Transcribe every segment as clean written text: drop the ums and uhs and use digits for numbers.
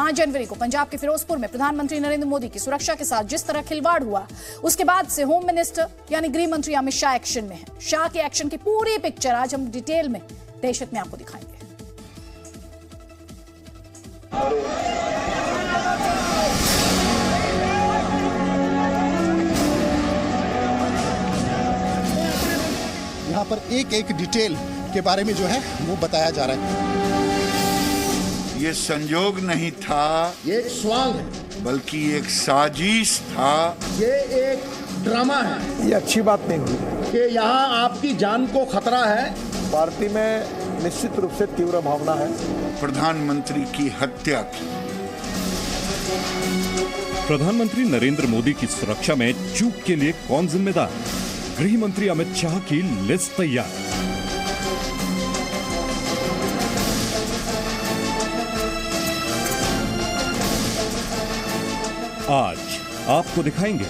5 जनवरी को पंजाब के फिरोजपुर में प्रधानमंत्री नरेंद्र मोदी की सुरक्षा के साथ जिस तरह खिलवाड़ हुआ, उसके बाद से होम मिनिस्टर यानी गृह मंत्री अमित शाह एक्शन में है। शाह के एक्शन की पूरी पिक्चर आज हम डिटेल में देश हित में आपको दिखाएंगे। यहाँ पर एक एक डिटेल के बारे में जो है वो बताया जा रहा है। ये संयोग नहीं था, ये एक स्वांग है, बल्कि एक साजिश था। ये एक ड्रामा है। ये अच्छी बात नहीं हुई कि यहाँ आपकी जान को खतरा है। पार्टी में निश्चित रूप से तीव्र भावना है। प्रधानमंत्री की हत्या की। प्रधानमंत्री नरेंद्र मोदी की सुरक्षा में चूक के लिए कौन जिम्मेदार? गृह मंत्री अमित शाह की लिस्ट तैयार। आज आपको दिखाएंगे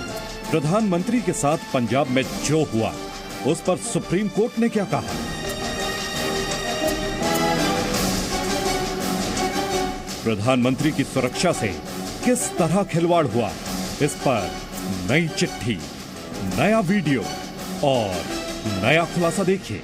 प्रधानमंत्री के साथ पंजाब में जो हुआ, उस पर सुप्रीम कोर्ट ने क्या कहा। प्रधानमंत्री की सुरक्षा से किस तरह खिलवाड़ हुआ, इस पर नई चिट्ठी, नया वीडियो और नया खुलासा देखिए।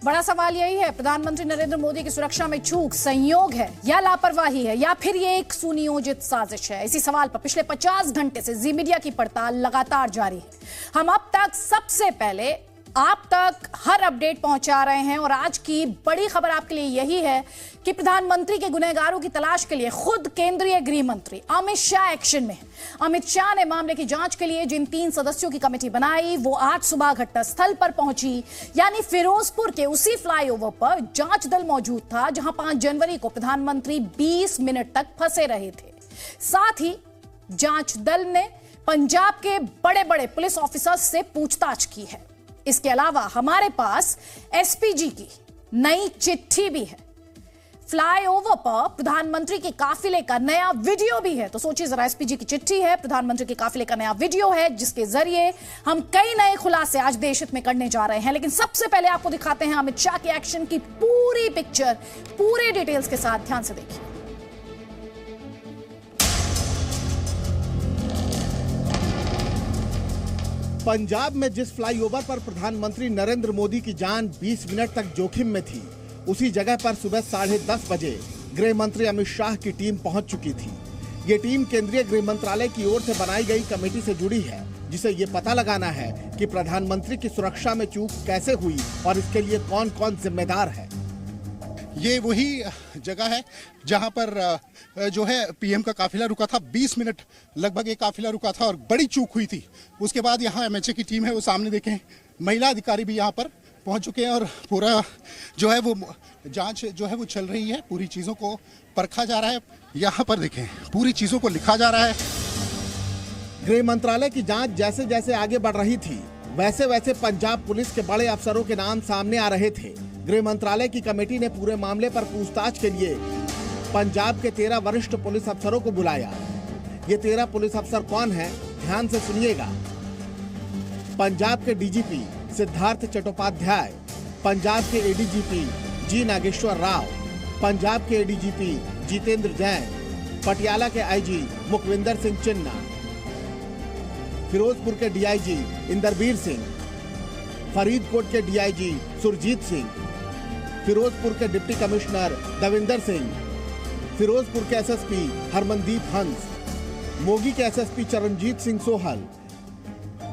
बड़ा सवाल यही है, प्रधानमंत्री नरेंद्र मोदी की सुरक्षा में चूक संयोग है या लापरवाही है, या फिर ये एक सुनियोजित साजिश है? इसी सवाल पर पिछले 50 घंटे से जी मीडिया की पड़ताल लगातार जारी है। हम अब तक सबसे पहले आप तक हर अपडेट पहुंचा रहे हैं और आज की बड़ी खबर आपके लिए यही है कि प्रधानमंत्री के गुनहगारों की तलाश के लिए खुद केंद्रीय गृह मंत्री अमित शाह एक्शन में है। अमित शाह ने मामले की जांच के लिए जिन 3 सदस्यों की कमेटी बनाई, वो आज सुबह घटनास्थल पर पहुंची, यानी फिरोजपुर के उसी फ्लाईओवर पर जांच दल मौजूद था जहां 5 जनवरी को प्रधानमंत्री 20 मिनट तक फंसे रहे थे। साथ ही जांच दल ने पंजाब के बड़े बड़े पुलिस ऑफिसर्स से पूछताछ की है। इसके अलावा हमारे पास एसपीजी की नई चिट्ठी भी है। फ्लाईओवर पर प्रधानमंत्री के काफिले का नया वीडियो भी है। तो सोचिए जरा, एसपीजी की चिट्ठी है, प्रधानमंत्री के काफिले का नया वीडियो है, जिसके जरिए हम कई नए खुलासे आज देश हित में करने जा रहे हैं। लेकिन सबसे पहले आपको दिखाते हैं अमित शाह के एक्शन की पूरी पिक्चर, पूरे डिटेल्स के साथ। ध्यान से देखिए। पंजाब में जिस फ्लाईओवर पर प्रधानमंत्री नरेंद्र मोदी की जान 20 मिनट तक जोखिम में थी, उसी जगह पर सुबह 10:30 बजे गृह मंत्री अमित शाह की टीम पहुंच चुकी थी। ये टीम केंद्रीय गृह मंत्रालय की ओर से बनाई गई कमेटी से जुड़ी है, जिसे ये पता लगाना है कि प्रधानमंत्री की सुरक्षा में चूक कैसे हुई और इसके लिए कौन कौन जिम्मेदार है। ये वही जगह है जहां पर जो है पीएम का काफिला रुका था। 20 मिनट लगभग एक काफिला रुका था और बड़ी चूक हुई थी। उसके बाद यहाँ एमएचए की टीम है, वो सामने देखें, महिला अधिकारी भी यहाँ पर पहुंच चुके हैं और पूरा जो है वो जांच जो है वो चल रही है। पूरी चीज़ों को परखा जा रहा है। यहाँ पर देखें, पूरी चीज़ों को लिखा जा रहा है। गृह मंत्रालय की जांच जैसे जैसे आगे बढ़ रही थी, वैसे वैसे पंजाब पुलिस के बड़े अफसरों के नाम सामने आ रहे थे। गृह मंत्रालय की कमेटी ने पूरे मामले पर पूछताछ के लिए पंजाब के 13 वरिष्ठ पुलिस अफसरों को बुलाया। ये 13 पुलिस अफसर कौन हैं? ध्यान से सुनिएगा। पंजाब के डीजीपी सिद्धार्थ चट्टोपाध्याय, पंजाब के एडीजीपी जी नागेश्वर राव, पंजाब के एडीजीपी जितेंद्र जैन, पटियाला के आईजी मुखविंदर सिंह चिन्ना, फिरोजपुर के डीआईजी इंदरबीर सिंह, फरीदकोट के डीआईजी सुरजीत सिंह, फिरोजपुर के डिप्टी कमिश्नर दविंदर सिंह, फिरोजपुर के एसएसपी हरमनदीप हंस, मोगी के एसएसपी चरणजीत सिंह सोहल,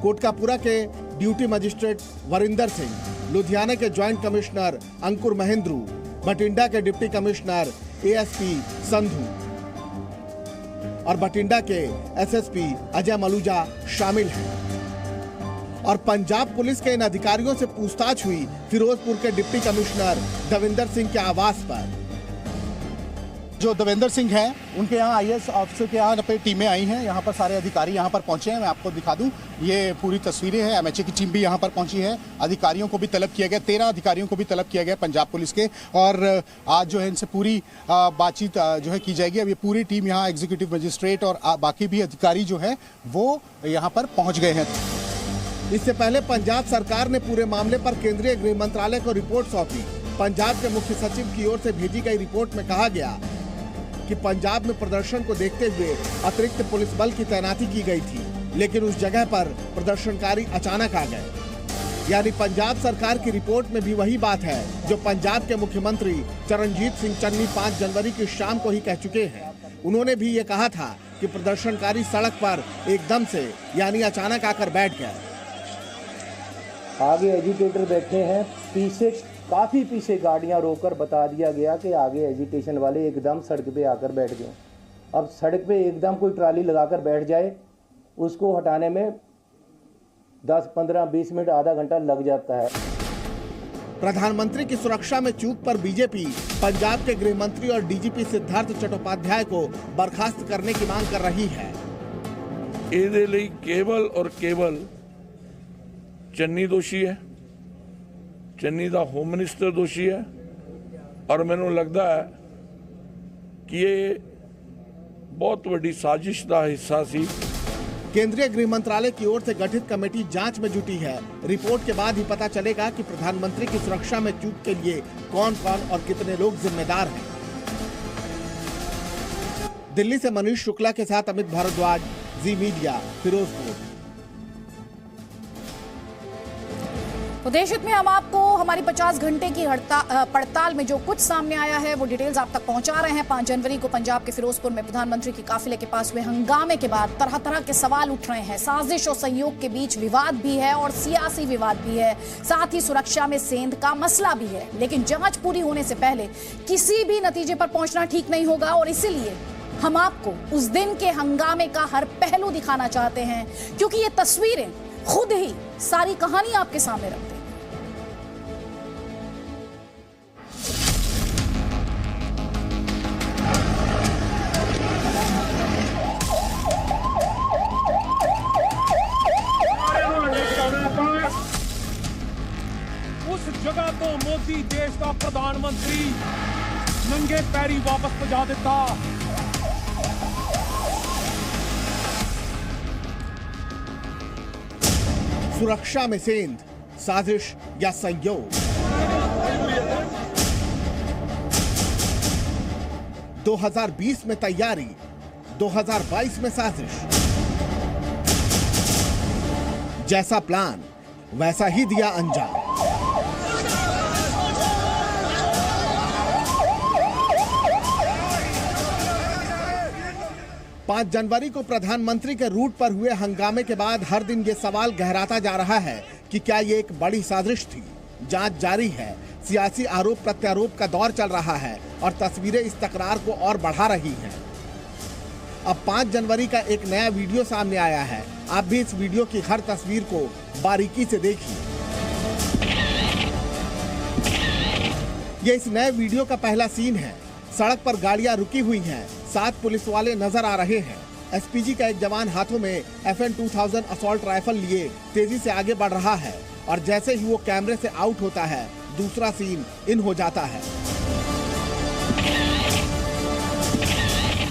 कोटकापुरा के ड्यूटी मजिस्ट्रेट वरिंदर सिंह, लुधियाना के ज्वाइंट कमिश्नर अंकुर महेंद्रू, बठिंडा के डिप्टी कमिश्नर एएसपी संधू और बठिंडा के एसएसपी अजय मलूजा शामिल हैं। और पंजाब पुलिस के इन अधिकारियों से पूछताछ हुई फिरोजपुर के डिप्टी कमिश्नर दविंदर सिंह के आवास पर। जो दविंदर सिंह हैं, उनके यहाँ आईएएस ऑफिसर के यहाँ पे टीमें आई हैं। यहाँ पर सारे अधिकारी यहाँ पर पहुँचे हैं। मैं आपको दिखा दूँ, ये पूरी तस्वीरें हैं। एमएचए की टीम भी यहाँ पर पहुँची है। अधिकारियों को भी तलब किया गया, 13 अधिकारियों को भी तलब किया गया पंजाब पुलिस के। और आज जो है इनसे पूरी बातचीत जो है की जाएगी। अब ये पूरी टीम यहाँ एग्जीक्यूटिव मजिस्ट्रेट और बाकी भी अधिकारी जो है वो यहाँ पर पहुँच गए हैं। इससे पहले पंजाब सरकार ने पूरे मामले पर केंद्रीय गृह मंत्रालय को रिपोर्ट सौंपी। पंजाब के मुख्य सचिव की ओर से भेजी गई रिपोर्ट में कहा गया कि पंजाब में प्रदर्शन को देखते हुए अतिरिक्त पुलिस बल की तैनाती की गई थी, लेकिन उस जगह पर प्रदर्शनकारी अचानक आ गए। यानी पंजाब सरकार की रिपोर्ट में भी वही बात है जो पंजाब के मुख्यमंत्री चरणजीत सिंह चन्नी 5 जनवरी की शाम को ही कह चुके हैं। उन्होंने भी ये कहा था कि प्रदर्शनकारी सड़क पर एकदम से यानी अचानक आकर बैठ गए। आगे एजिटेटर बैठे हैं, पीछे काफी पीछे गाड़ियां रोककर बता दिया गया कि आगे एजिटेशन वाले एकदम सड़क पे आकर बैठ गए। अब सड़क पे एकदम कोई ट्राली लगाकर बैठ जाए, उसको हटाने में 10, 15, 20 मिनट, आधा घंटा लग जाता है। प्रधानमंत्री की सुरक्षा में चूक पर बीजेपी पंजाब के गृह मंत्री और डीजीपी सिद्धार्थ चट्टोपाध्याय को बर्खास्त करने की मांग कर रही है। ਇਹਦੇ ਲਈ केवल और केवल चन्नी दोषी है, चन्नी ਦਾ होम मिनिस्टर दोषी है और ਮੈਨੂੰ लगता है कि ये बहुत बड़ी साजिश का हिस्सा सी। केंद्रीय गृह मंत्रालय की ओर से गठित कमेटी जांच में जुटी है। रिपोर्ट के बाद ही पता चलेगा कि प्रधानमंत्री की सुरक्षा में चूक के लिए कौन कौन और कितने लोग जिम्मेदार हैं। दिल्ली से मनीष शुक्ला के साथ अमित भारद्वाज, जी मीडिया, फिरोजपुर। तो देश हित में हम आपको हमारी 50 घंटे की पड़ताल में जो कुछ सामने आया है वो डिटेल्स आप तक पहुंचा रहे हैं। 5 जनवरी को पंजाब के फिरोजपुर में प्रधानमंत्री की काफिले के पास हुए हंगामे के बाद तरह तरह के सवाल उठ रहे हैं। साजिश और सहयोग के बीच विवाद भी है और सियासी विवाद भी है, साथ ही सुरक्षा में सेंध का मसला भी है। लेकिन जांच पूरी होने से पहले किसी भी नतीजे पर पहुंचना ठीक नहीं होगा और इसीलिए हम आपको उस दिन के हंगामे का हर पहलू दिखाना चाहते हैं, क्योंकि ये तस्वीरें खुद ही सारी कहानी आपके सामने रखते हैं। उस जगह तो मोदी देश का प्रधानमंत्री नंगे पैरी वापस पहुंचा देता। सुरक्षा में सेंध, साजिश या संयोग? 2020 में तैयारी, 2022 में साजिश। जैसा प्लान वैसा ही दिया अंजाम। पांच जनवरी को प्रधानमंत्री के रूट पर हुए हंगामे के बाद हर दिन ये सवाल गहराता जा रहा है कि क्या ये एक बड़ी साजिश थी। जांच जारी है, सियासी आरोप प्रत्यारोप का दौर चल रहा है और तस्वीरें इस तकरार को और बढ़ा रही हैं। अब 5 जनवरी का एक नया वीडियो सामने आया है। आप भी इस वीडियो की हर तस्वीर को बारीकी से देखिए। ये इस नए वीडियो का पहला सीन है। सड़क पर गाड़ियां रुकी हुई हैं, 7 पुलिस वाले नजर आ रहे हैं। एसपीजी का एक जवान हाथों में FN 2000 असॉल्ट राइफल लिए तेजी से आगे बढ़ रहा है और जैसे ही वो कैमरे से आउट होता है, दूसरा सीन इन हो जाता है।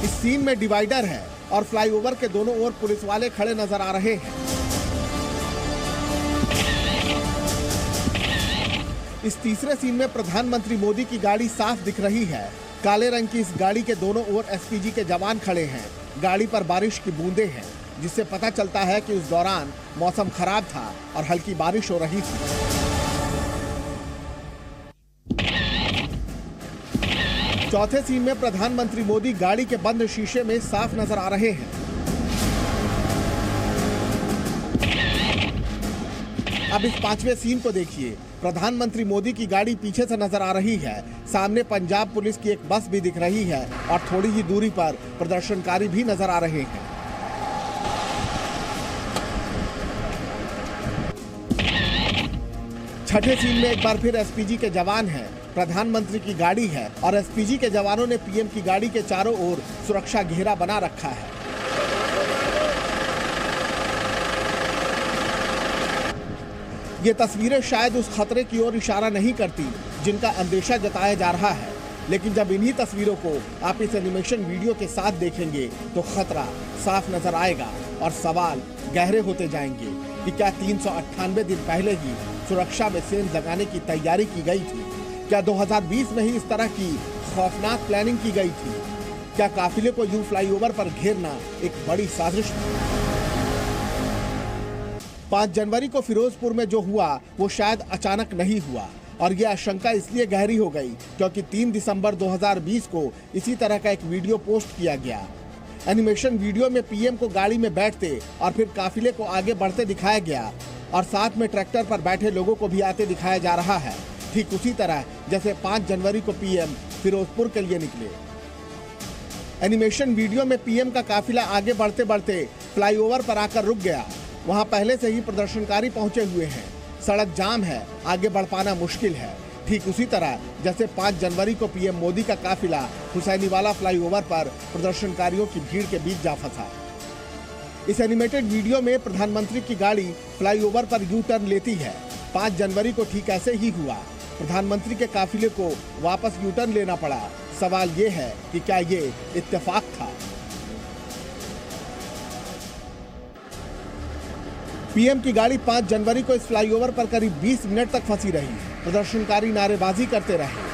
इस सीन में डिवाइडर है और फ्लाईओवर के दोनों ओर पुलिस वाले खड़े नजर आ रहे हैं। इस तीसरे सीन में प्रधानमंत्री मोदी की गाड़ी साफ दिख रही है। काले रंग की इस गाड़ी के दोनों ओर एसपीजी के जवान खड़े हैं। गाड़ी पर बारिश की बूंदें हैं, जिससे पता चलता है कि उस दौरान मौसम खराब था और हल्की बारिश हो रही थी। चौथे सीन में प्रधानमंत्री मोदी गाड़ी के बंद शीशे में साफ नजर आ रहे हैं। अब इस 5वें सीन को देखिए। प्रधानमंत्री मोदी की गाड़ी पीछे से नजर आ रही है। सामने पंजाब पुलिस की एक बस भी दिख रही है और थोड़ी ही दूरी पर प्रदर्शनकारी भी नजर आ रहे हैं। छठे सीन में एक बार फिर एसपीजी के जवान हैं। प्रधानमंत्री की गाड़ी है और एसपीजी के जवानों ने पीएम की गाड़ी के चारों ओर सुरक्षा घेरा बना रखा है। ये तस्वीरें शायद उस खतरे की ओर इशारा नहीं करती जिनका अंदेशा जताया जा रहा है, लेकिन जब इन्हीं तस्वीरों को आप इस एनिमेशन वीडियो के साथ देखेंगे तो खतरा साफ नजर आएगा और सवाल गहरे होते जाएंगे। कि क्या 398 दिन पहले ही सुरक्षा में सेंध लगाने की तैयारी की गई थी? क्या 2020 में ही इस तरह की खौफनाक प्लानिंग की गई थी? क्या काफिले को यूं फ्लाईओवर पर घेरना एक बड़ी साजिश थी? 5 जनवरी को फिरोजपुर में जो हुआ वो शायद अचानक नहीं हुआ, और ये आशंका इसलिए गहरी हो गई क्योंकि 3 दिसंबर 2020 को इसी तरह का एक वीडियो पोस्ट किया गया। एनिमेशन वीडियो में पीएम को गाड़ी में बैठते और फिर काफिले को आगे बढ़ते दिखाया गया, और साथ में ट्रैक्टर पर बैठे लोगों को भी आते दिखाया जा रहा है, ठीक उसी तरह जैसे 5 जनवरी को पीएम फिरोजपुर के लिए निकले। एनिमेशन वीडियो में पीएम का काफिला आगे बढ़ते बढ़ते फ्लाईओवर पर आकर रुक गया। वहां पहले से ही प्रदर्शनकारी पहुंचे हुए हैं, सड़क जाम है, आगे बढ़ पाना मुश्किल है, ठीक उसी तरह जैसे 5 जनवरी को पीएम मोदी का काफिला हुसैनीवाला फ्लाईओवर पर प्रदर्शनकारियों की भीड़ के बीच जा फंसा। इस एनिमेटेड वीडियो में प्रधानमंत्री की गाड़ी फ्लाईओवर पर यू टर्न लेती है। 5 जनवरी को ठीक ऐसे ही हुआ, प्रधानमंत्री के काफिले को वापस यू टर्न लेना पड़ा। सवाल ये है कि क्या ये इत्तेफाक था? पीएम की गाड़ी 5 जनवरी को इस फ्लाईओवर पर करीब 20 मिनट तक फंसी रही। प्रदर्शनकारी नारेबाजी करते रहे।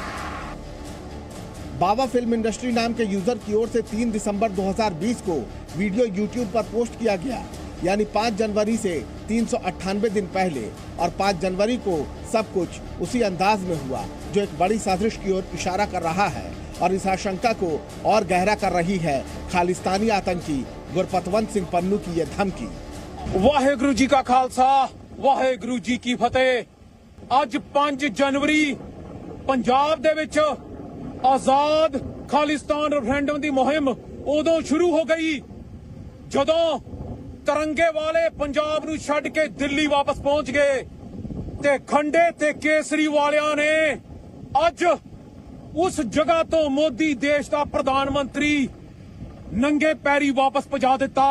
बाबा फिल्म इंडस्ट्री नाम के यूजर की ओर से 3 दिसंबर 2020 को वीडियो यूट्यूब पर पोस्ट किया गया, यानी 5 जनवरी से 398 दिन पहले, और 5 जनवरी को सब कुछ उसी अंदाज में हुआ जो एक बड़ी साजिश की ओर इशारा कर रहा है, और इस आशंका को और गहरा कर रही है खालिस्तानी आतंकी गुरपतवंत सिंह पन्नू की यह धमकी। वाहेगुरु जी का खालसा, वाहेगुरु जी की फतेह। ਅੱਜ 5 ਜਨਵਰੀ ਪੰਜਾਬ ਦੇ ਵਿੱਚ ਆਜ਼ਾਦ ਖਾਲਿਸਤਾਨ ਰੈਫਰੈਂਡਮ ਦੀ ਮੁਹਿੰਮ ਉਦੋਂ ਸ਼ੁਰੂ ਹੋ ਗਈ ਜਦੋਂ ਤਿਰੰਗੇ ਵਾਲੇ ਪੰਜਾਬ ਨੂੰ ਛੱਡ ਕੇ ਦਿੱਲੀ ਵਾਪਸ ਪਹੁੰਚ ਗਏ ਤੇ ਖੰਡੇ ਤੇ ਕੇਸਰੀ ਵਾਲਿਆਂ ਨੇ ਅੱਜ ਉਸ ਜਗ੍ਹਾ ਤੋਂ ਮੋਦੀ ਦੇਸ਼ ਦਾ ਪ੍ਰਧਾਨ ਮੰਤਰੀ ਨੰਗੇ ਪੈਰੀ ਵਾਪਸ ਪਹੁੰਚਾ ਦਿੱਤਾ।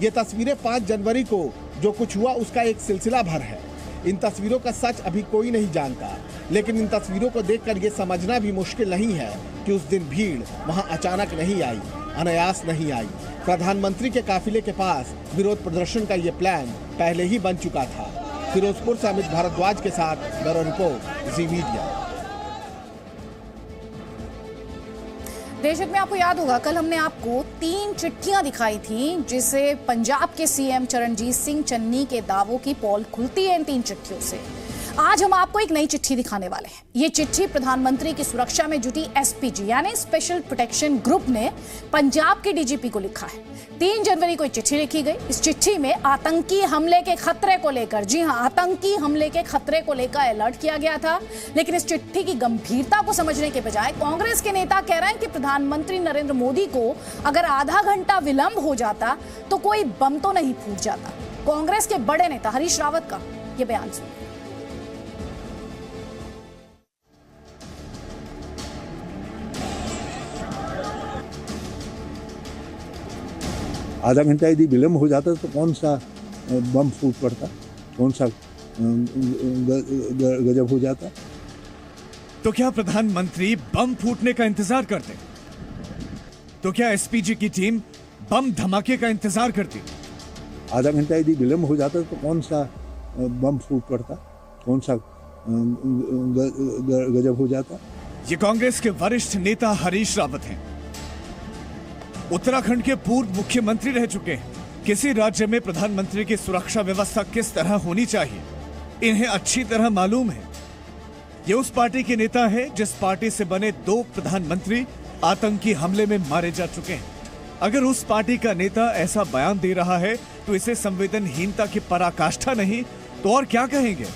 ये तस्वीरें 5 जनवरी को जो कुछ हुआ उसका एक सिलसिला भर है। इन तस्वीरों का सच अभी कोई नहीं जानता, लेकिन इन तस्वीरों को देखकर ये समझना भी मुश्किल नहीं है कि उस दिन भीड़ वहां अचानक नहीं आई, अनायास नहीं आई। प्रधानमंत्री के काफिले के पास विरोध प्रदर्शन का ये प्लान पहले ही बन चुका था। फिरोजपुर से अमित भारद्वाज के साथ ब्यूरो रिपोर्ट, जी मीडिया। दर्शक में आपको याद होगा कल हमने आपको 3 चिट्ठियां दिखाई थी जिसे पंजाब के सीएम चरणजीत सिंह चन्नी के दावों की पोल खुलती है इन 3 चिट्ठियों से। आज हम आपको एक नई चिट्ठी दिखाने वाले हैं। ये चिट्ठी प्रधानमंत्री की सुरक्षा में जुटी एसपीजी यानी स्पेशल प्रोटेक्शन ग्रुप ने पंजाब के डीजीपी को लिखा है। 3 जनवरी को चिट्ठी लिखी गई। इस चिट्ठी में आतंकी हमले के खतरे को लेकर, जी हां, आतंकी हमले के खतरे को लेकर अलर्ट किया गया था। लेकिन इस चिट्ठी की गंभीरता को समझने के बजाय कांग्रेस के नेता कह रहे हैं कि प्रधानमंत्री नरेंद्र मोदी को अगर आधा घंटा विलंब हो जाता तो कोई बम तो नहीं फूट जाता। कांग्रेस के बड़े नेता हरीश रावत का यह बयान सुनिए। आधा घंटा यदि विलम्ब हो जाता तो कौन सा बम फूट पड़ता, कौन सा गजब हो जाता। तो क्या प्रधानमंत्री बम फूटने का इंतजार करते? तो क्या एसपीजी की टीम बम धमाके का इंतजार करती? आधा घंटा यदि विलम्ब हो जाता तो कौन सा बम फूट पड़ता, कौन सा गजब हो जाता। ये कांग्रेस के वरिष्ठ नेता हरीश रावत हैं। उत्तराखंड के पूर्व मुख्यमंत्री रह चुके हैं। किसी राज्य में प्रधानमंत्री की सुरक्षा व्यवस्था किस तरह होनी चाहिए इन्हें अच्छी तरह मालूम है। ये उस पार्टी के नेता है जिस पार्टी से बने 2 प्रधानमंत्री आतंकी हमले में मारे जा चुके हैं। अगर उस पार्टी का नेता ऐसा बयान दे रहा है तो इसे संवेदनहीनता की पराकाष्ठा नहीं तो और क्या कहेंगे।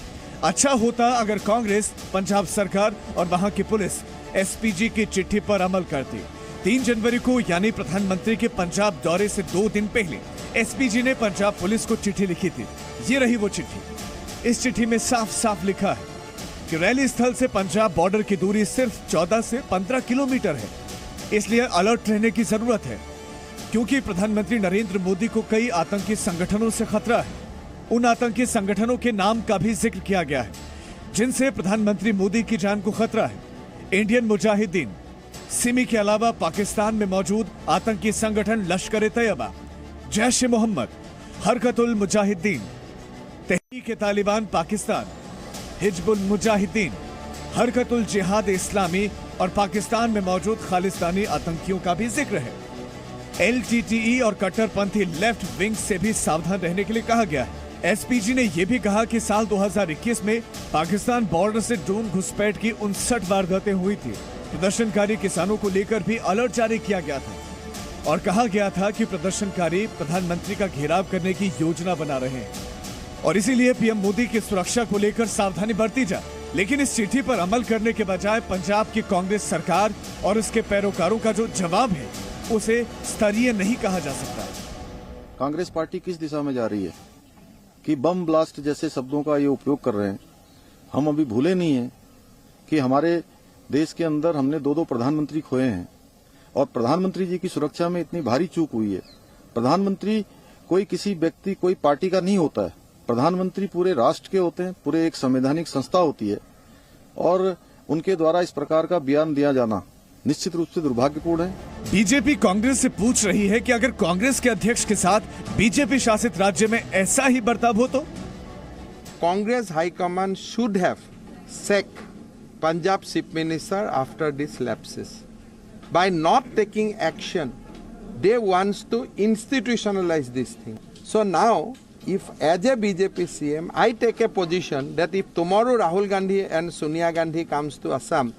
अच्छा होता अगर कांग्रेस, पंजाब सरकार और वहां की पुलिस एसपीजी की चिट्ठी पर अमल करती। 3 जनवरी को यानी प्रधानमंत्री के पंजाब दौरे से 2 दिन पहले एसपीजी ने पंजाब पुलिस को चिट्ठी लिखी थी। ये रही वो चिट्ठी। इस चिट्ठी में साफ साफ लिखा है कि रैली स्थल से पंजाब बॉर्डर की दूरी सिर्फ 14 से 15 किलोमीटर है, इसलिए अलर्ट रहने की जरूरत है क्योंकि प्रधानमंत्री नरेंद्र मोदी को कई आतंकी संगठनों से खतरा है। उन आतंकी संगठनों के नाम का भी जिक्र किया गया है जिनसे प्रधानमंत्री मोदी की जान को खतरा है। इंडियन मुजाहिदीन, सिमी के अलावा पाकिस्तान में मौजूद आतंकी संगठन लश्कर-ए-तैयबा, जैश-ए-मोहम्मद, हरकतुल मुजाहिदीन, तहरीक-ए-तालिबान पाकिस्तान, हिजबुल मुजाहिदीन, हरकतुल जिहाद इस्लामी और पाकिस्तान में मौजूद खालिस्तानी आतंकियों का भी जिक्र है। LTTE और कट्टरपंथी लेफ्ट विंग से भी सावधान रहने के लिए कहा गया है। एसपीजी ने यह भी कहा कि साल 2021 में पाकिस्तान बॉर्डर से ड्रोन घुसपैठ की 59 वारदातें हुई थी। प्रदर्शनकारी किसानों को लेकर भी अलर्ट जारी किया गया था और कहा गया था कि प्रदर्शनकारी प्रधानमंत्री का घेराव करने की योजना बना रहे हैं और इसीलिए पीएम मोदी की सुरक्षा को लेकर सावधानी बरती जाए। लेकिन इस चिट्ठी पर अमल करने के बजाय पंजाब की कांग्रेस सरकार और उसके पैरोकारों का जो जवाब है उसे स्तरीय नहीं कहा जा सकता। कांग्रेस पार्टी किस दिशा में जा रही है कि बम ब्लास्ट जैसे शब्दों का ये उपयोग कर रहे हैं। हम अभी भूले नहीं हैं कि हमारे देश के अंदर हमने 2 प्रधानमंत्री खोए हैं और प्रधानमंत्री जी की सुरक्षा में इतनी भारी चूक हुई है। प्रधानमंत्री कोई किसी व्यक्ति कोई पार्टी का नहीं होता है, प्रधानमंत्री पूरे राष्ट्र के होते हैं, पूरे एक संवैधानिक संस्था होती है और उनके द्वारा इस प्रकार का बयान दिया जाना निश्चित रूप से दुर्भाग्यपूर्ण है। बीजेपी कांग्रेस से पूछ रही है कि अगर कांग्रेस के अध्यक्ष के साथ बीजेपी शासित राज्य में ऐसा ही बर्ताव हो तो Congress high command should have sacked Punjab Chief Minister after these lapses. By not taking action, they wants to institutionalize this thing. So now, if as a BJP CM, I take a position that if tomorrow Rahul Gandhi and Sonia Gandhi comes to Assam,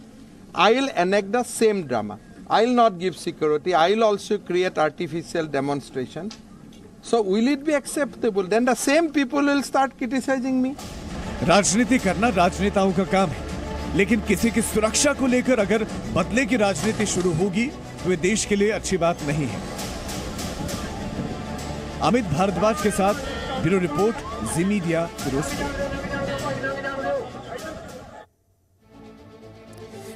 I will enact the same drama. I will not give security. I will also create artificial demonstration. So will it be acceptable? Then the same people will start criticizing me. राजनीति करना राजनेताओं का काम है, लेकिन किसी की सुरक्षा को लेकर अगर बदले की राजनीति शुरू होगी तो ये देश के लिए अच्छी बात नहीं है। अमित भारद्वाज के साथ ब्यूरो रिपोर्ट, जी मीडिया, फिरोजपुर।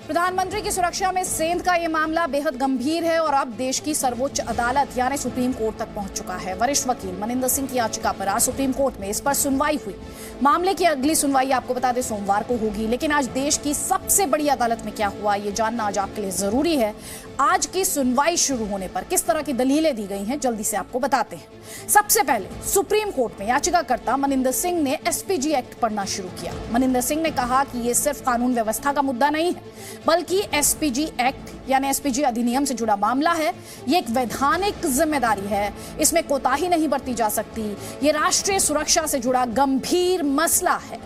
प्रधानमंत्री की सुरक्षा में सेंध का यह मामला बेहद गंभीर है और अब देश की सर्वोच्च अदालत यानी सुप्रीम कोर्ट तक पहुंच चुका है। वरिष्ठ वकील मनिंदर सिंह की याचिका पर आज सुप्रीम कोर्ट में इस पर सुनवाई हुई। मामले की अगली सुनवाई आपको बता दें सोमवार को होगी, लेकिन आज देश की सबसे बड़ी अदालत में क्या हुआ ये जानना आज आपके लिए जरूरी है। आज की सुनवाई शुरू होने पर किस तरह की दलीलें दी गई हैं जल्दी से आपको बताते हैं। सबसे पहले सुप्रीम कोर्ट में याचिकाकर्ता मनिंदर सिंह ने एसपीजी एक्ट पढ़ना शुरू किया। मनिंदर सिंह ने कहा कि ये सिर्फ कानून व्यवस्था का मुद्दा नहीं है, बल्कि एसपीजी एक्ट यानी एसपीजी अधिनियम से जुड़ा मामला है। ये एक वैधानिक जिम्मेदारी है, इसमें कोताही नहीं बरती जा सकती। ये राष्ट्रीय सुरक्षा से जुड़ा गंभीर मसला है।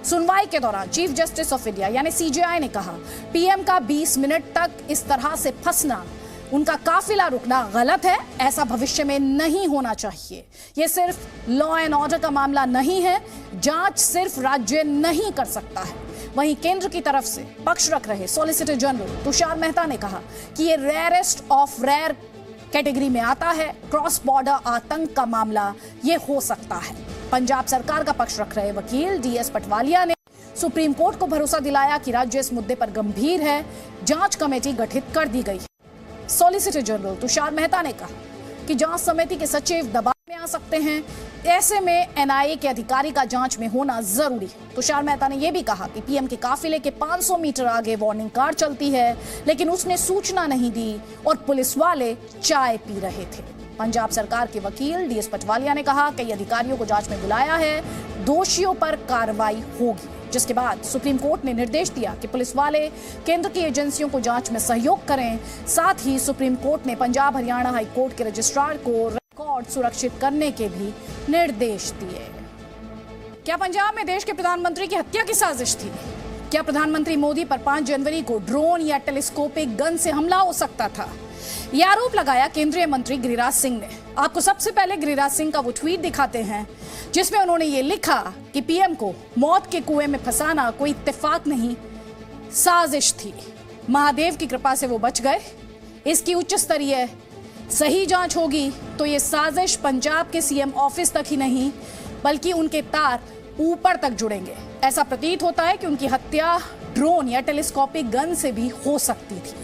सुनवाई के दौरान चीफ जस्टिस ऑफ इंडिया यानी सीजेआई ने कहा पीएम का 20 मिनट तक इस तरह से फंसना, उनका काफिला रुकना गलत है, ऐसा भविष्य में नहीं होना चाहिए। यह सिर्फ लॉ एंड ऑर्डर का मामला नहीं है, जांच सिर्फ राज्य नहीं कर सकता है। वहीं केंद्र की तरफ से पक्ष रख रहे सॉलिसिटर जनरल तुषार मेहता ने कहा कि ये रेयरेस्ट ऑफ रेयर कैटेगरी में आता है। क्रॉस बॉर्डर आतंक का मामला ये हो सकता है। पंजाब सरकार का पक्ष रख रहे वकील डीएस पटवालिया ने सुप्रीम कोर्ट को भरोसा दिलाया कि राज्य इस मुद्दे पर गंभीर है, जांच कमेटी गठित कर दी गई है। सॉलिसिटर जनरल तुषार मेहता ने कहा कि जांच समिति के सचिव दबाव में आ सकते हैं, ऐसे में एनआईए के अधिकारी का जांच में होना जरूरी है। तुषार मेहता ने यह भी कहा कि पीएम के काफिले के 500 मीटर आगे वार्निंग कार चलती है, लेकिन उसने सूचना नहीं दी और पुलिस वाले चाय पी रहे थे। पंजाब सरकार के वकील डीएस पटवालिया ने कहा कई अधिकारियों को जांच में बुलाया है, दोषियों पर कार्रवाई होगी। जिसके बाद सुप्रीम कोर्ट ने निर्देश दिया कि पुलिस वाले केंद्र की एजेंसियों को जांच में सहयोग करें। साथ ही सुप्रीम कोर्ट ने पंजाब हरियाणा हाई कोर्ट के रजिस्ट्रार को रिकॉर्ड सुरक्षित करने के भी निर्देश दिए। क्या पंजाब में देश के प्रधानमंत्री की हत्या की साजिश थी? क्या प्रधानमंत्री मोदी पर 5 जनवरी को ड्रोन या टेलीस्कोपिक गन से हमला हो सकता था? यह आरोप लगाया केंद्रीय मंत्री गिरिराज सिंह ने। आपको सबसे पहले गिरिराज सिंह का वो ट्वीट दिखाते हैं जिसमें उन्होंने ये लिखा कि पीएम को मौत के कुएं में फंसाना कोई इत्तेफाक नहीं, साजिश थी। महादेव की कृपा से वो बच गए। इसकी उच्च स्तरीय सही जांच होगी तो ये साजिश पंजाब के सीएम ऑफिस तक ही नहीं बल्कि उनके तार ऊपर तक जुड़ेंगे। ऐसा प्रतीत होता है कि उनकी हत्या ड्रोन या टेलीस्कोपिक गन से भी हो सकती थी।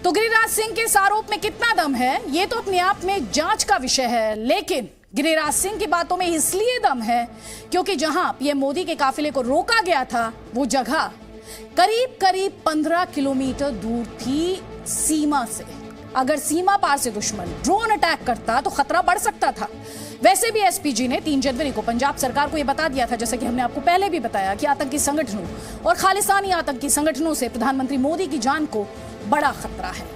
तो गिरिराज सिंह के इस आरोप में कितना दम है ये तो अपने आप में जांच का विषय है, लेकिन गिरिराज सिंह की बातों में इसलिए दम है क्योंकि जहां पीएम मोदी के काफिले को रोका गया था वो जगह करीब 15 किलोमीटर दूर थी सीमा से। अगर सीमा पार से दुश्मन ड्रोन अटैक करता तो खतरा बढ़ सकता था। वैसे भी एसपीजी ने 3 जनवरी को पंजाब सरकार को यह बता दिया था, जैसे कि हमने आपको पहले भी बताया, कि आतंकी संगठनों और खालिस्तानी आतंकी संगठनों से प्रधानमंत्री मोदी की जान को बड़ा खतरा है।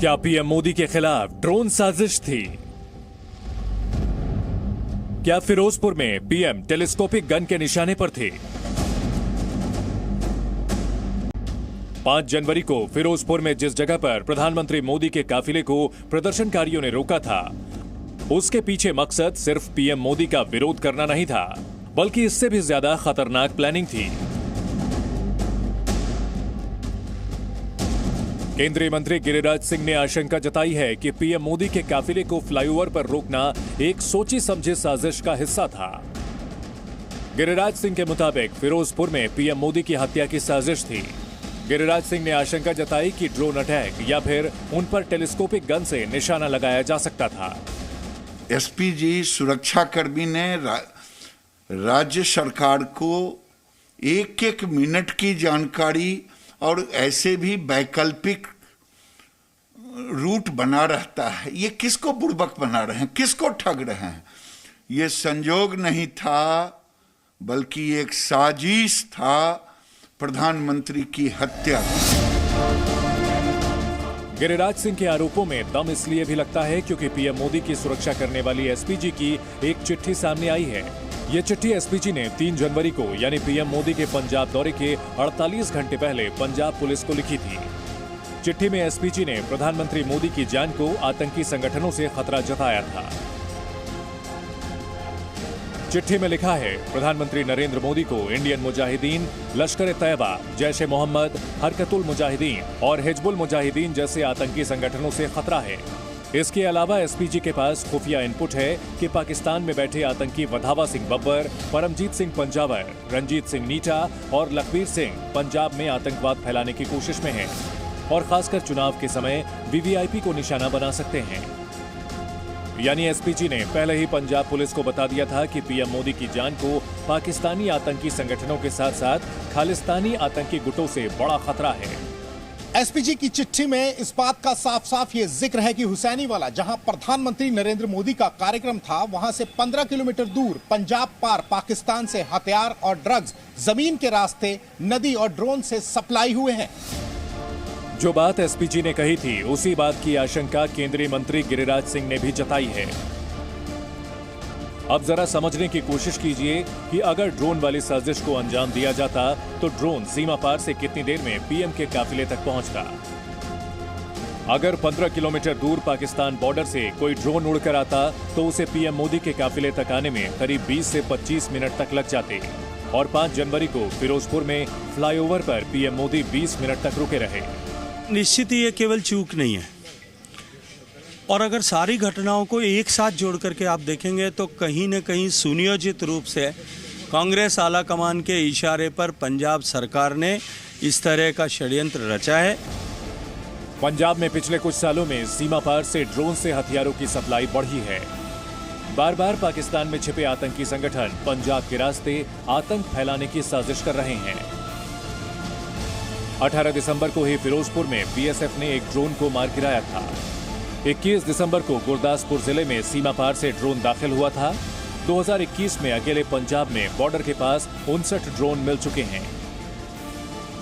क्या पीएम मोदी के खिलाफ ड्रोन साजिश थी? क्या फिरोजपुर में पीएम टेलीस्कोपिक गन के निशाने पर थे? 5 जनवरी को फिरोजपुर में जिस जगह पर प्रधानमंत्री मोदी के काफिले को प्रदर्शनकारियों ने रोका था, उसके पीछे मकसद सिर्फ पीएम मोदी का विरोध करना नहीं था, बल्कि इससे भी ज्यादा खतरनाक प्लानिंग थी। केंद्रीय मंत्री गिरिराज सिंह ने आशंका जताई है कि पीएम मोदी के काफिले को फ्लाईओवर पर रोकना एक सोची समझी साजिश का हिस्सा था। गिरिराज सिंह के मुताबिक फिरोजपुर में पीएम मोदी की हत्या की साजिश थी। गिरिराज सिंह ने आशंका जताई कि ड्रोन अटैक या फिर उन पर टेलीस्कोपिक गन से निशाना लगाया जा सकता था। एसपीजी सुरक्षाकर्मी ने राज्य सरकार को एक मिनट की जानकारी और ऐसे भी वैकल्पिक रूट बना रहता है। ये किसको बुड़बक बना रहे हैं, किसको ठग रहे हैं? ये संयोग नहीं था, बल्कि एक साजिश था प्रधानमंत्री की हत्या। गिरिराज सिंह के आरोपों में दम इसलिए भी लगता है क्योंकि पीएम मोदी की सुरक्षा करने वाली एसपीजी की एक चिट्ठी सामने आई है। ये चिट्ठी एसपीजी ने 3 जनवरी को यानी पीएम मोदी के पंजाब दौरे के 48 घंटे पहले पंजाब पुलिस को लिखी थी। चिट्ठी में एसपीजी ने प्रधानमंत्री मोदी की जान को आतंकी संगठनों से खतरा जताया था। चिट्ठी में लिखा है, प्रधानमंत्री नरेंद्र मोदी को इंडियन मुजाहिदीन, लश्कर-ए-तैयबा, जैश-ए-मोहम्मद, हरकतुल मुजाहिदीन और हिजबुल मुजाहिदीन जैसे आतंकी संगठनों से खतरा है। इसके अलावा एसपीजी के पास खुफिया इनपुट है कि पाकिस्तान में बैठे आतंकी वधावा सिंह बब्बर, परमजीत सिंह पंजाबर, रंजीत सिंह नीटा और लखबीर सिंह पंजाब में आतंकवाद फैलाने की कोशिश में हैं और खासकर चुनाव के समय वीवीआईपी को निशाना बना सकते हैं। यानी एसपीजी ने पहले ही पंजाब पुलिस को बता दिया था कि पीएम मोदी की जान को पाकिस्तानी आतंकी संगठनों के साथ साथ खालिस्तानी आतंकी गुटों से बड़ा खतरा है। एसपीजी की चिट्ठी में इस बात का साफ साफ ये जिक्र है कि हुसैनीवाला, जहां प्रधानमंत्री नरेंद्र मोदी का कार्यक्रम था, वहां से 15 किलोमीटर दूर पंजाब पार पाकिस्तान से हथियार और ड्रग्स जमीन के रास्ते, नदी और ड्रोन से सप्लाई हुए हैं। जो बात एसपीजी ने कही थी, उसी बात की आशंका केंद्रीय मंत्री गिरिराज सिंह ने भी जताई है। अब जरा समझने की कोशिश कीजिए कि अगर ड्रोन वाली साजिश को अंजाम दिया जाता तो ड्रोन सीमा पार से कितनी देर में पीएम के काफिले तक पहुंचता। अगर 15 किलोमीटर दूर पाकिस्तान बॉर्डर से कोई ड्रोन उड़कर आता तो उसे पीएम मोदी के काफिले तक आने में करीब 20 से 25 मिनट तक लग जाते और 5 जनवरी को फिरोजपुर में फ्लाईओवर पर पीएम मोदी 20 मिनट तक रुके रहे। निश्चित ही ये केवल चूक नहीं है, और अगर सारी घटनाओं को एक साथ जोड़ करके आप देखेंगे तो कहीं न कहीं सुनियोजित रूप से कांग्रेस आला कमान के इशारे पर पंजाब सरकार ने इस तरह का षड्यंत्र रचा है। पंजाब में पिछले कुछ सालों में सीमा पार से ड्रोन से हथियारों की सप्लाई बढ़ी है। बार बार पाकिस्तान में छिपे आतंकी संगठन पंजाब के रास्ते आतंक फैलाने की साजिश कर रहे हैं। 18 दिसंबर को ही फिरोजपुर में बीएसएफ ने एक ड्रोन को मार गिराया था। 21 दिसंबर को गुरदासपुर जिले में सीमा पार से ड्रोन दाखिल हुआ था। 2021 में अकेले पंजाब में बॉर्डर के पास 59 ड्रोन मिल चुके हैं।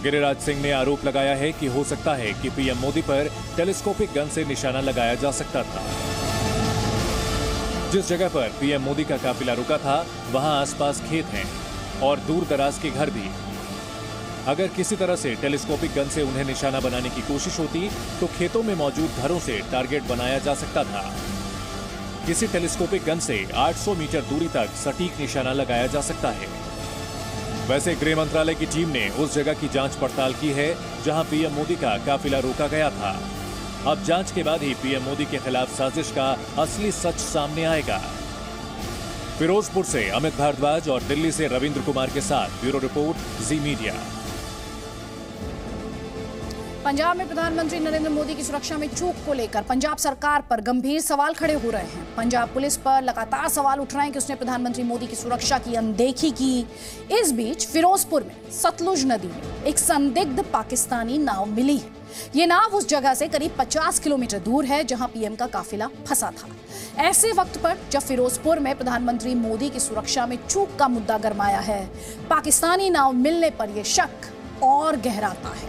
गिरिराज सिंह ने आरोप लगाया है कि हो सकता है कि पीएम मोदी पर टेलीस्कोपिक गन से निशाना लगाया जा सकता था। जिस जगह पर पीएम मोदी का काफिला रुका था, वहां आसपास खेत हैं और दूर दराज के घर भी। अगर किसी तरह से टेलीस्कोपिक गन से उन्हें निशाना बनाने की कोशिश होती तो खेतों में मौजूद घरों से टारगेट बनाया जा सकता था। किसी टेलीस्कोपिक गन से 800 मीटर दूरी तक सटीक निशाना लगाया जा सकता है। वैसे गृह मंत्रालय की टीम ने उस जगह की जांच पड़ताल की है जहां पीएम मोदी का काफिला रोका गया था। अब जांच के बाद ही पीएम मोदी के खिलाफ साजिश का असली सच सामने आएगा। फिरोजपुर से अमित भारद्वाज और दिल्ली से रविंद्र कुमार के साथ ब्यूरो रिपोर्ट, जी मीडिया। पंजाब में प्रधानमंत्री नरेंद्र मोदी की सुरक्षा में चूक को लेकर पंजाब सरकार पर गंभीर सवाल खड़े हो रहे हैं। पंजाब पुलिस पर लगातार सवाल उठ रहे हैं कि उसने प्रधानमंत्री मोदी की सुरक्षा की अनदेखी की। इस बीच फिरोजपुर में सतलुज नदी में एक संदिग्ध पाकिस्तानी नाव मिली है। ये नाव उस जगह से करीब 50 किलोमीटर दूर है जहां पीएम का काफिला फंसा था। ऐसे वक्त पर जब फिरोजपुर में प्रधानमंत्री मोदी की सुरक्षा में चूक का मुद्दा गरमाया है, पाकिस्तानी नाव मिलने पर यह शक और गहराता है।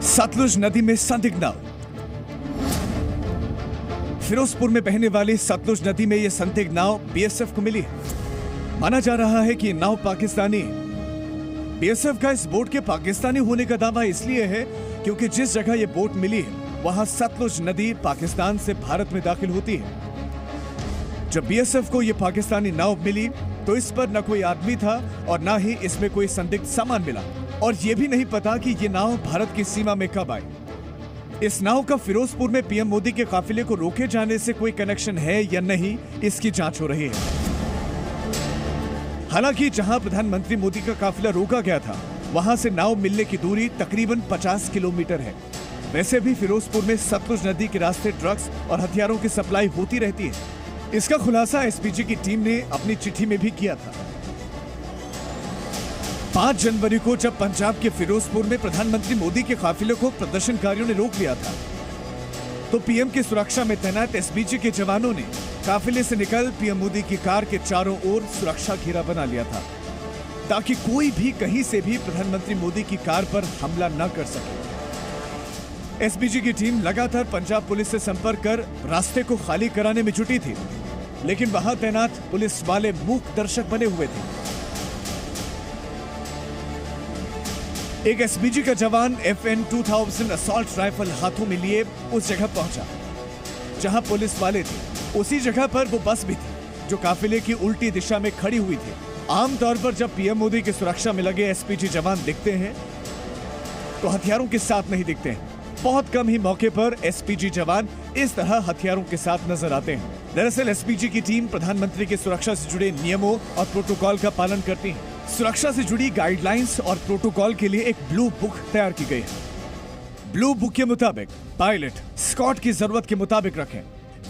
सतलुज नदी में संदिग्ध नाव। फिरोजपुर में बहने वाली सतलुज नदी में यह संदिग्ध नाव बीएसएफ को मिली है। माना जा रहा है कि यह नाव पाकिस्तानी है। बीएसएफ का इस बोट के पाकिस्तानी होने का दावा इसलिए है क्योंकि जिस जगह यह बोट मिली है वहां सतलुज नदी पाकिस्तान से भारत में दाखिल होती है। जब बीएसएफ को यह पाकिस्तानी नाव मिली तो इस पर न कोई आदमी था और न ही इसमें कोई संदिग्ध सामान मिला, और यह भी नहीं पता कि यह नाव भारत की सीमा में कब आई। इस नाव का फिरोजपुर में पीएम मोदी के काफिले को रोके जाने से कोई कनेक्शन है या नहीं, इसकी जांच हो रही है। हालांकि जहां प्रधानमंत्री मोदी का काफिला रोका गया था वहां से नाव मिलने की दूरी तकरीबन 50 किलोमीटर है। वैसे भी फिरोजपुर में सतलुज नदी के रास्ते ड्रग्स और हथियारों की सप्लाई होती रहती है। इसका खुलासा एसपीजी की टीम ने अपनी चिट्ठी में भी किया था। 5 जनवरी को जब पंजाब के फिरोजपुर में प्रधानमंत्री मोदी के काफिले को प्रदर्शनकारियों ने रोक लिया था तो पीएम की सुरक्षा में तैनात एसपीजी के जवानों ने काफिले से निकल पीएम मोदी की कार के चारों ओर सुरक्षा घेरा बना लिया था ताकि कोई भी कहीं से भी प्रधानमंत्री मोदी की कार पर हमला न कर सके। एसपीजी की टीम लगातार पंजाब पुलिस से संपर्क कर रास्ते को खाली कराने में जुटी थी, लेकिन वहां तैनात पुलिस वाले मूक दर्शक बने हुए थे। एक एसपीजी का जवान FN 2000 असॉल्ट राइफल हाथों में लिए उस जगह पहुंचा जहां पुलिस वाले थे। उसी जगह पर वो बस भी थी जो काफिले की उल्टी दिशा में खड़ी हुई थी। आमतौर पर जब पीएम मोदी की सुरक्षा में लगे एसपीजी जवान दिखते हैं तो हथियारों के साथ नहीं दिखते हैं। बहुत कम ही मौके पर एसपीजी जवान इस तरह हथियारों के साथ नजर आते हैं। दरअसल एसपीजी की टीम प्रधानमंत्री की सुरक्षा से जुड़े नियमों और प्रोटोकॉल का पालन करती है। सुरक्षा से जुड़ी गाइडलाइंस और प्रोटोकॉल के लिए एक ब्लू बुक तैयार की गई है। ब्लू बुक के मुताबिक पायलट स्कॉट की जरूरत के मुताबिक रखें।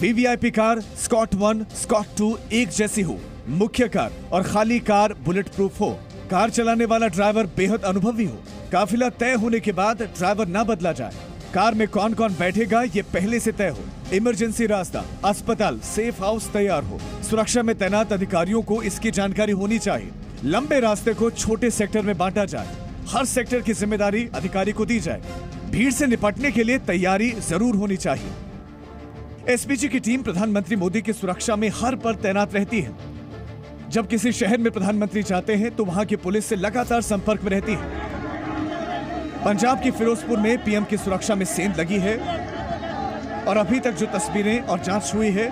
वीवीआईपी कार स्कॉट 1, स्कॉट 2 एक जैसी हो। मुख्य कार और खाली कार बुलेट प्रूफ हो। कार चलाने वाला ड्राइवर बेहद अनुभवी हो। काफिला तय होने के बाद ड्राइवर न बदला जाए। कार में कौन कौन बैठेगा ये पहले से तय हो। इमरजेंसी रास्ता, अस्पताल, सेफ हाउस तैयार हो। सुरक्षा में तैनात अधिकारियों को इसकी जानकारी होनी चाहिए। लंबे रास्ते को छोटे सेक्टर में बांटा जाए। हर सेक्टर की जिम्मेदारी अधिकारी को दी जाए। भीड़ से निपटने के लिए तैयारी जरूर होनी चाहिए। एसपीजी की टीम प्रधानमंत्री मोदी की सुरक्षा में हर पर तैनात रहती है। जब किसी शहर में प्रधानमंत्री जाते हैं तो वहां की पुलिस से लगातार संपर्क में रहती है। पंजाब की फिरोजपुर में पीएम की सुरक्षा में सेंध लगी है और अभी तक जो तस्वीरें और जांच हुई है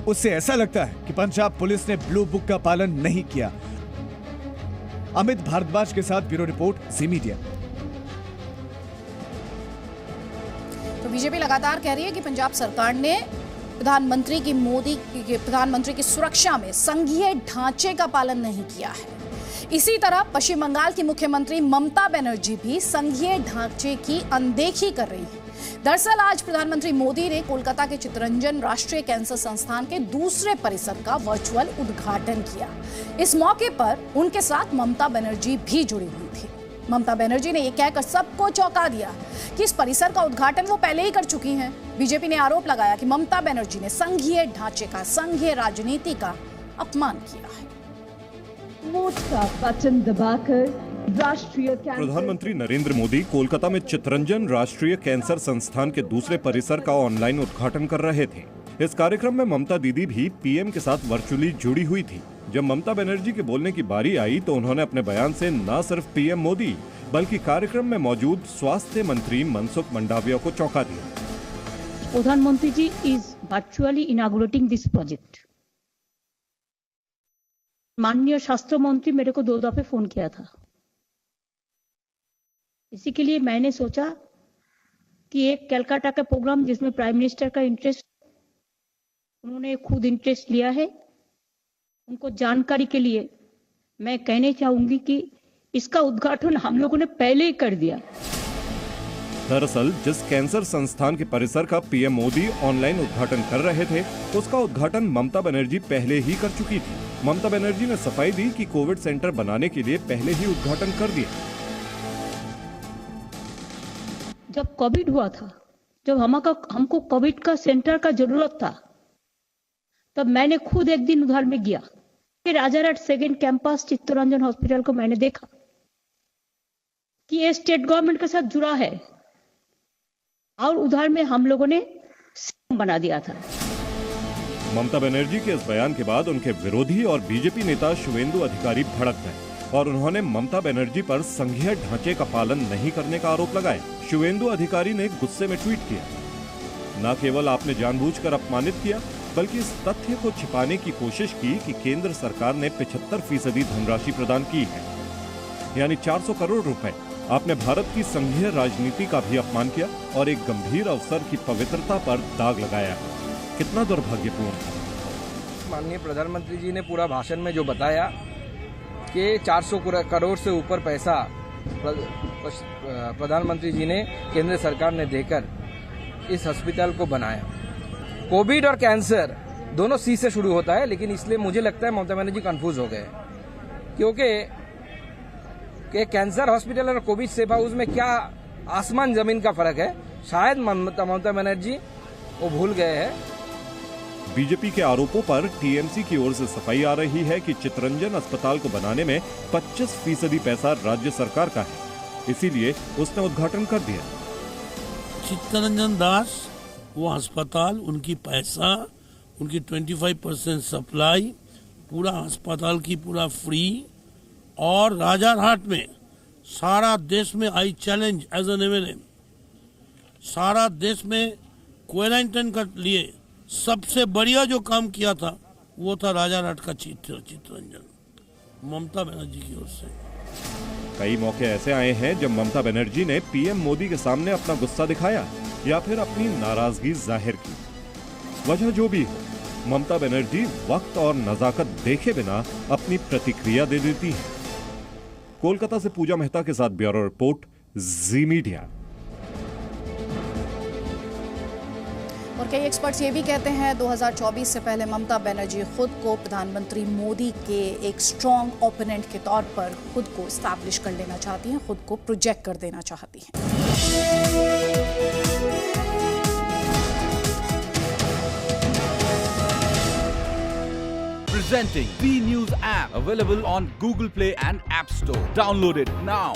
उससे ऐसा लगता है कि पंजाब पुलिस ने ब्लू बुक का पालन नहीं किया। अमित भारद्वाज के साथ ब्यूरो रिपोर्ट, जी मीडिया। तो बीजेपी लगातार कह रही है कि पंजाब सरकार ने प्रधानमंत्री की सुरक्षा में संघीय ढांचे का पालन नहीं किया है। इसी तरह पश्चिम बंगाल की मुख्यमंत्री ममता बनर्जी भी संघीय ढांचे की अनदेखी कर रही है। दरअसल आज प्रधानमंत्री मोदी ने कोलकाता के चित्तरंजन राष्ट्रीय कैंसर संस्थान के दूसरे परिसर का वर्चुअल उद्घाटन किया। इस मौके पर उनके साथ ममता बनर्जी भी जुड़ी हुई थी। ममता बनर्जी ने यह कहकर सबको चौंका दिया कि इस परिसर का उद्घाटन वो पहले ही कर चुकी हैं। बीजेपी ने आरोप लगाया कि ममता बनर्जी ने संघीय ढांचे का, संघीय राजनीति का अपमान किया है। रिमोट का बटन दबाकर राष्ट्रीय प्रधानमंत्री नरेंद्र मोदी कोलकाता में चित्तरंजन राष्ट्रीय कैंसर संस्थान के दूसरे परिसर का ऑनलाइन उद्घाटन कर रहे थे। इस कार्यक्रम में ममता दीदी भी पीएम के साथ वर्चुअली जुड़ी हुई थी। जब ममता बनर्जी के बोलने की बारी आई तो उन्होंने अपने बयान से न सिर्फ पीएम मोदी बल्कि कार्यक्रम में मौजूद स्वास्थ्य मंत्री मनसुख मंडाविया को चौंका दिया। प्रधानमंत्री जी is virtually inaugurating this project. माननीय स्वास्थ्य मंत्री मेरे को 2 दफे फोन किया था। इसी के लिए मैंने सोचा कि एक कलकत्ता का प्रोग्राम जिसमें प्राइम मिनिस्टर का इंटरेस्ट, उन्होंने खुद इंटरेस्ट लिया है, उनको जानकारी के लिए मैं कहने चाहूंगी कि इसका उद्घाटन हम लोगों ने पहले ही कर दिया। दरअसल जिस कैंसर संस्थान के परिसर का पीएम मोदी ऑनलाइन उद्घाटन कर रहे थे, उसका उद्घाटन ममता बनर्जी पहले ही कर चुकी थी। ममता बनर्जी ने सफाई दी कि कोविड सेंटर बनाने के लिए पहले ही उद्घाटन कर दिया। जब कोविड हुआ था, जब हमको कोविड का सेंटर का जरूरत था, तब मैंने खुद एक दिन उधर में गया। Rajarhat second campus Chittaranjan hospital को मैंने देखा कि ये स्टेट गवर्नमेंट के साथ जुड़ा है और उधर में हम लोगों ने बना दिया था। ममता बनर्जी के इस बयान के बाद उनके विरोधी और बीजेपी नेता शुवेंदु अधिकारी भड़क गए और उन्होंने ममता बनर्जी पर संघीय ढांचे का पालन नहीं करने का आरोप लगाया। शुवेंदु अधिकारी ने गुस्से में ट्वीट किया, न केवल आपने जानबूझकर अपमानित किया, बल्कि इस तथ्य को छिपाने की कोशिश की कि केंद्र सरकार ने 75% धनराशि प्रदान की है, यानी 400 करोड़ रुपए। आपने भारत की संघीय राजनीति का भी अपमान किया और एक गंभीर अवसर की पवित्रता पर दाग लगाया। कितना दुर्भाग्यपूर्ण। माननीय प्रधानमंत्री जी ने पूरा भाषण में जो बताया कि 400 करोड़ से ऊपर पैसा प्रधानमंत्री जी ने, केंद्र सरकार ने देकर इस अस्पताल को बनाया। कोविड और कैंसर दोनों सी से शुरू होता है, लेकिन इसलिए मुझे लगता है ममता बनर्जी कंफ्यूज हो गए, क्योंकि कैंसर हॉस्पिटल और कोविड सेफ हाउस में क्या आसमान जमीन का फर्क है। शायद ममता बनर्जी वो भूल गए हैं। बीजेपी के आरोपों पर टीएमसी की ओर से सफाई आ रही है कि चित्तरंजन अस्पताल को बनाने में 25% पैसा राज्य सरकार का है, इसीलिए उसने उद्घाटन कर दिया। चित्तरंजन दास, वो अस्पताल, उनकी पैसा, उनकी 25% सप्लाई, पूरा अस्पताल की पूरा फ्री। और राजारहाट में सारा देश में I challenge as an MLA, सारा देश में क्वारंटाइन के लिए सबसे बढ़िया जो काम किया था वो था राजारहाट का चित्तरंजन, ममता बनर्जी की ओर से। कई मौके ऐसे आए हैं जब ममता बनर्जी ने पीएम मोदी के सामने अपना गुस्सा दिखाया या फिर अपनी नाराजगी जाहिर की। वजह जो भी हो, ममता बनर्जी वक्त और नजाकत देखे बिना अपनी प्रतिक्रिया दे देती है। कोलकाता से पूजा मेहता के साथ ब्यूरो रिपोर्ट, जी मीडिया। और कई एक्सपर्ट्स ये भी कहते हैं 2024 से पहले ममता बनर्जी खुद को प्रधानमंत्री मोदी के एक स्ट्रॉन्ग ओपोनेंट के तौर पर खुद को एस्टैब्लिश कर लेना चाहती हैं, खुद को प्रोजेक्ट कर देना चाहती हैं। Presenting B News app, available on Google Play and App Store. Download it now.